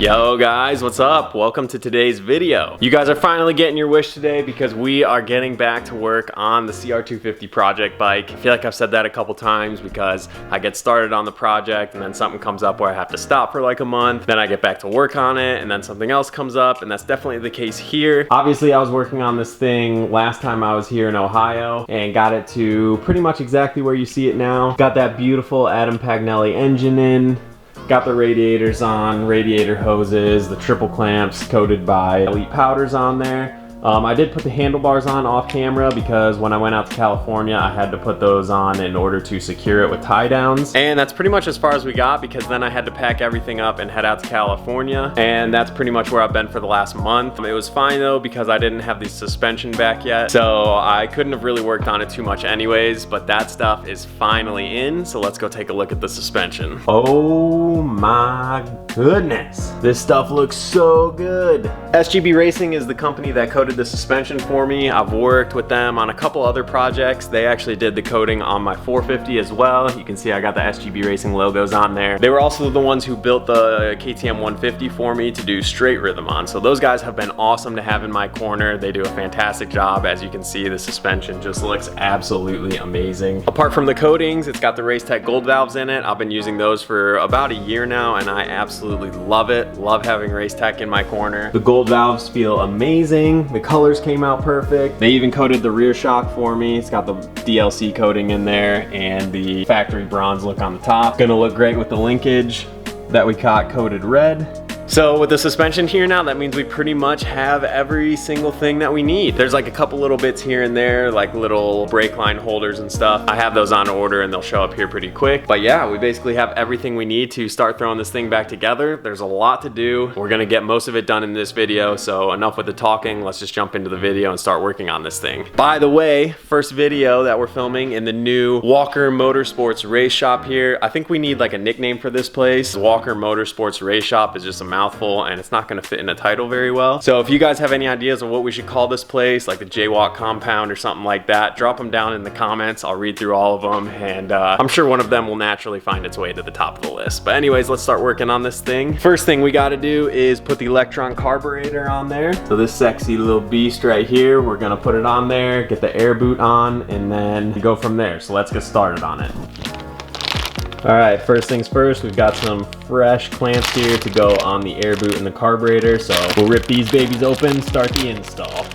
Yo guys, what's up? Welcome to today's video. You guys are finally getting your wish today because we are getting back to work on the cr250 project bike. I feel like I've said that a couple times because I get started on the project and then something comes up where I have to stop for like a month, then I get back to work on it and then something else comes up, and that's definitely the case here. Obviously I was working on this thing last time I was here in Ohio and got it to pretty much exactly where you see it now. Got that beautiful Adam Pagnelli engine in. Got the radiators on, radiator hoses, the triple clamps coated by Elite powders on there. I did put the handlebars on off camera because when I went out to California, I had to put those on in order to secure it with tie downs. And that's pretty much as far as we got because then I had to pack everything up and head out to California. And that's pretty much where I've been for the last month. It was fine though because I didn't have the suspension back yet. So I couldn't have really worked on it too much anyways, but that stuff is finally in. So let's go take a look at the suspension. Oh my goodness. This stuff looks so good. SGB Racing is the company that coated the suspension for me. I've worked with them on a couple other projects. They actually did the coating on my 450 as well. You can see I got the SGB Racing logos on there. They were also the ones who built the KTM 150 for me to do straight rhythm on. So those guys have been awesome to have in my corner. They do a fantastic job. As you can see, the suspension just looks absolutely amazing. Apart from the coatings, it's got the Racetech gold valves in it. I've been using those for about a year now and I absolutely love it. Love having Racetech in my corner. The gold valves feel amazing. The colors came out perfect. They even coated the rear shock for me. It's got the DLC coating in there and the factory bronze look on the top. Gonna look great with the linkage that we caught coated red. So with the suspension here now, that means we pretty much have every single thing that we need. There's like a couple little bits here and there, like little brake line holders and stuff. I have those on order and they'll show up here pretty quick. But yeah, we basically have everything we need to start throwing this thing back together. There's a lot to do. We're gonna get most of it done in this video, so enough with the talking. Let's just jump into the video and start working on this thing. By the way, first video that we're filming in the new Walker Motorsports Race Shop here. I think we need like a nickname for this place. Walker Motorsports Race Shop is just a mouthful and it's not going to fit in a title very well. So if you guys have any ideas of what we should call this place, like the Jaywalk compound or something like that, drop them down in the comments. I'll read through all of them and I'm sure one of them will naturally find its way to the top of the list. But anyways, let's start working on this thing. First thing we got to do is put the Electron carburetor on there. So this sexy little beast right here, we're going to put it on there, get the air boot on, and then go from there. So let's get started on it. Alright, first things first, we've got some fresh clamps here to go on the air boot and the carburetor, so we'll rip these babies open, start the install.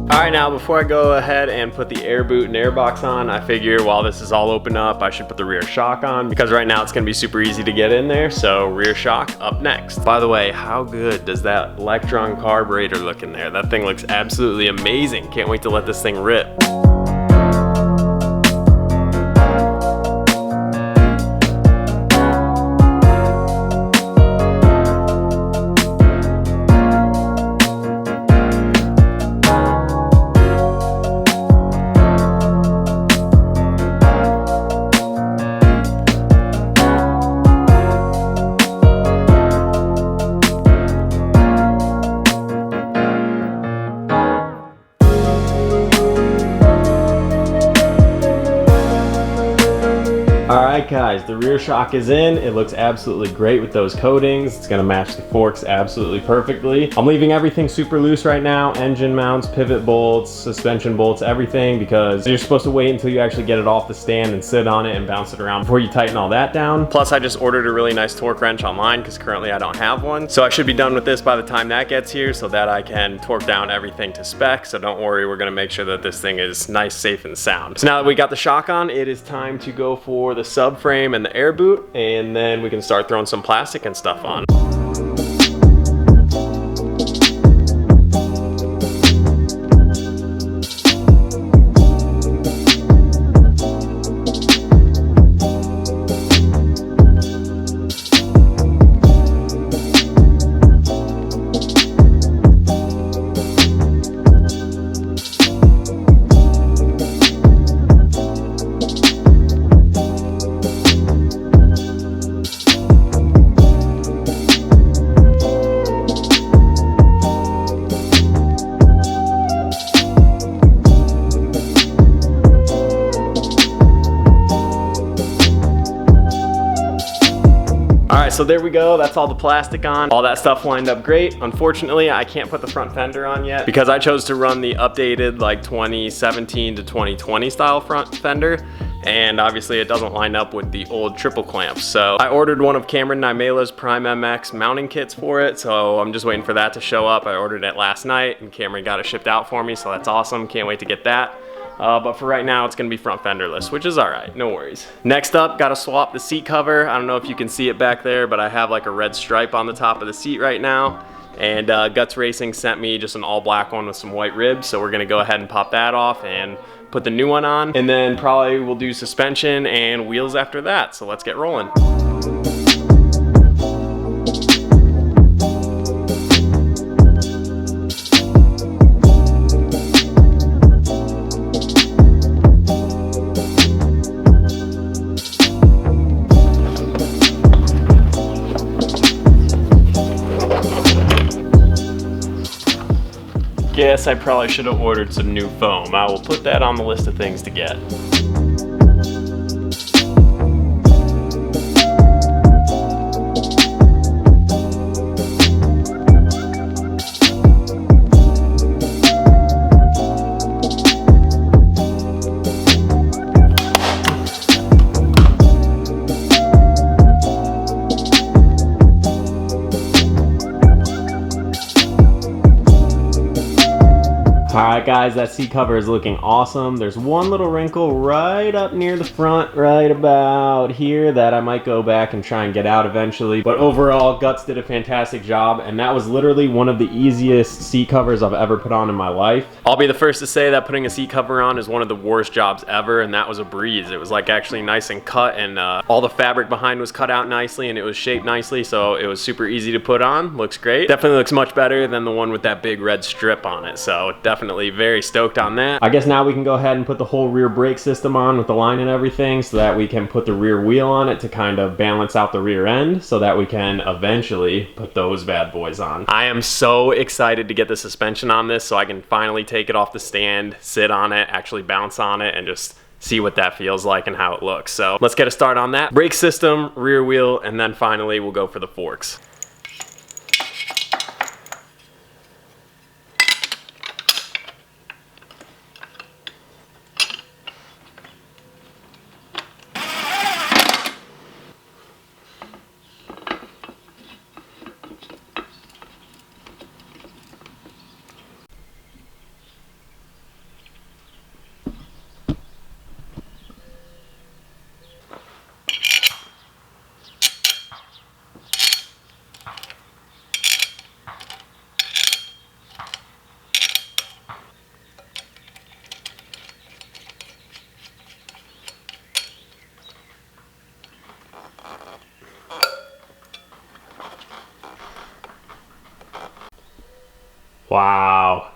Alright, now before I go ahead and put the air boot and air box on, I figure while this is all open up, I should put the rear shock on because right now it's going to be super easy to get in there, so rear shock up next. By the way, how good does that Electron carburetor look in there? That thing looks absolutely amazing. Can't wait to let this thing rip. Alright guys, the rear shock is in. It looks absolutely great with those coatings. It's gonna match the forks absolutely perfectly. I'm leaving everything super loose right now. Engine mounts, pivot bolts, suspension bolts, everything, because you're supposed to wait until you actually get it off the stand and sit on it and bounce it around before you tighten all that down. Plus I just ordered a really nice torque wrench online because currently I don't have one. So I should be done with this by the time that gets here so that I can torque down everything to spec. So don't worry, we're gonna make sure that this thing is nice, safe, and sound. So now that we got the shock on, it is time to go for the subframe and the air boot, and then we can start throwing some plastic and stuff on. so there we go. That's all the plastic on. All that stuff lined up great. Unfortunately, I can't put the front fender on yet because I chose to run the updated like 2017 to 2020 style front fender. And obviously it doesn't line up with the old triple clamps. So I ordered one of Cameron Naimela's Prime MX mounting kits for it. So I'm just waiting for that to show up. I ordered it last night and Cameron got it shipped out for me. So that's awesome. Can't wait to get that. But for right now, it's gonna be front fenderless, which is all right, no worries. Next up, gotta swap the seat cover. I don't know if you can see it back there, but I have like a red stripe on the top of the seat right now. And Guts Racing sent me just an all black one with some white ribs. So we're gonna go ahead and pop that off and put the new one on. And then probably we'll do suspension and wheels after that. So let's get rolling. Guess I probably should have ordered some new foam. I will put that on the list of things to get. Alright guys, that seat cover is looking awesome. There's one little wrinkle right up near the front, right about here, that I might go back and try and get out eventually. But overall, Guts did a fantastic job, and that was literally one of the easiest seat covers I've ever put on in my life. I'll be the first to say that putting a seat cover on is one of the worst jobs ever, and that was a breeze. It was like actually nice and cut, and all the fabric behind was cut out nicely, and it was shaped nicely, so it was super easy to put on. Looks great. Definitely looks much better than the one with that big red strip on it, so definitely very stoked on that. I guess now we can go ahead and put the whole rear brake system on with the line and everything so that we can put the rear wheel on it to kind of balance out the rear end so that we can eventually put those bad boys on. I am so excited to get the suspension on this so I can finally take it off the stand, sit on it, actually bounce on it, and just see what that feels like and how it looks. So let's get a start on that. Brake system, rear wheel, and then finally we'll go for the forks. Wow.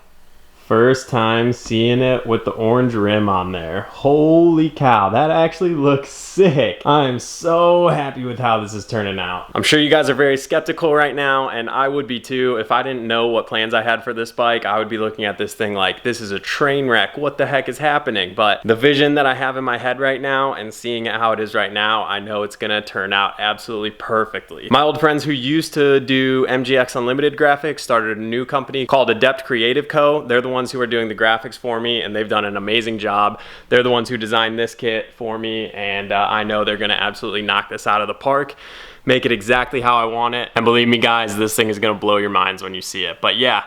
First time seeing it with the orange rim on there. Holy cow, that actually looks sick. I'm so happy with how this is turning out. I'm sure you guys are very skeptical right now, and I would be too. If I didn't know what plans I had for this bike, I would be looking at this thing like, this is a train wreck. What the heck is happening? But the vision that I have in my head right now and seeing it how it is right now, I know it's gonna turn out absolutely perfectly. My old friends who used to do MGX Unlimited graphics started a new company called Adept Creative Co. They're the ones who are doing the graphics for me, and they've done an amazing job. They're the ones who designed this kit for me, and I know they're gonna absolutely knock this out of the park, make it exactly how I want it. And believe me guys, this thing is gonna blow your minds when you see it. But yeah,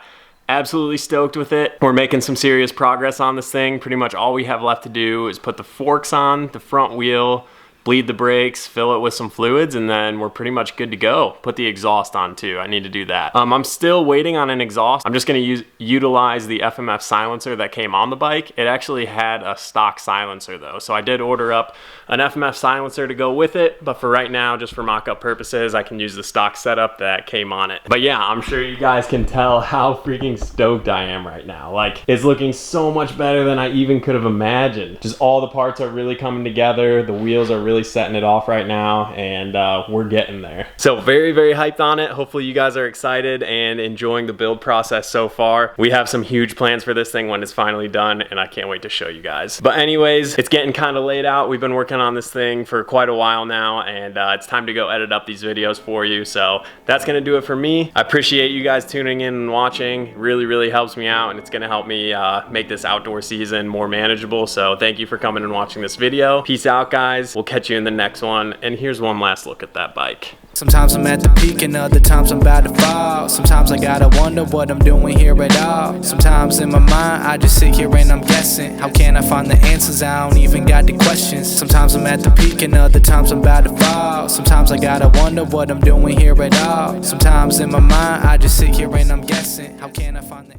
absolutely stoked with it. We're making some serious progress on this thing. Pretty much all we have left to do is put the forks on the front wheel, bleed the brakes, fill it with some fluids, and then we're pretty much good to go. Put the exhaust on too. I need to do that. I'm still waiting on an exhaust. I'm just gonna utilize the FMF silencer that came on the bike. It actually had a stock silencer though, so I did order up an FMF silencer to go with it, but for right now, just for mock-up purposes, I can use the stock setup that came on it. But yeah, I'm sure you guys can tell how freaking stoked I am right now. Like, it's looking so much better than I even could have imagined. Just all the parts are really coming together. The wheels are really really setting it off right now, and we're getting there. So very, very hyped on it. Hopefully you guys are excited and enjoying the build process so far. We have some huge plans for this thing when it's finally done, and I can't wait to show you guys. But anyways, it's getting kind of late out. We've been working on this thing for quite a while now, and it's time to go edit up these videos for you. So that's gonna do it for me. I appreciate you guys tuning in and watching. It really helps me out, and it's gonna help me make this outdoor season more manageable. So thank you for coming and watching this video. Peace out, guys. We'll catch you in the next one. And here's one last look at that bike. Sometimes I'm at the peak and other times I'm about to fall. Sometimes I gotta wonder what I'm doing here at all. Sometimes in my mind I just sit here and I'm guessing. How can I find the answers? I don't even got the questions. Sometimes I'm at the peak and other times I'm about to fall. Sometimes I gotta wonder what I'm doing here at all. Sometimes in my mind I just sit here and I'm guessing. How can I find the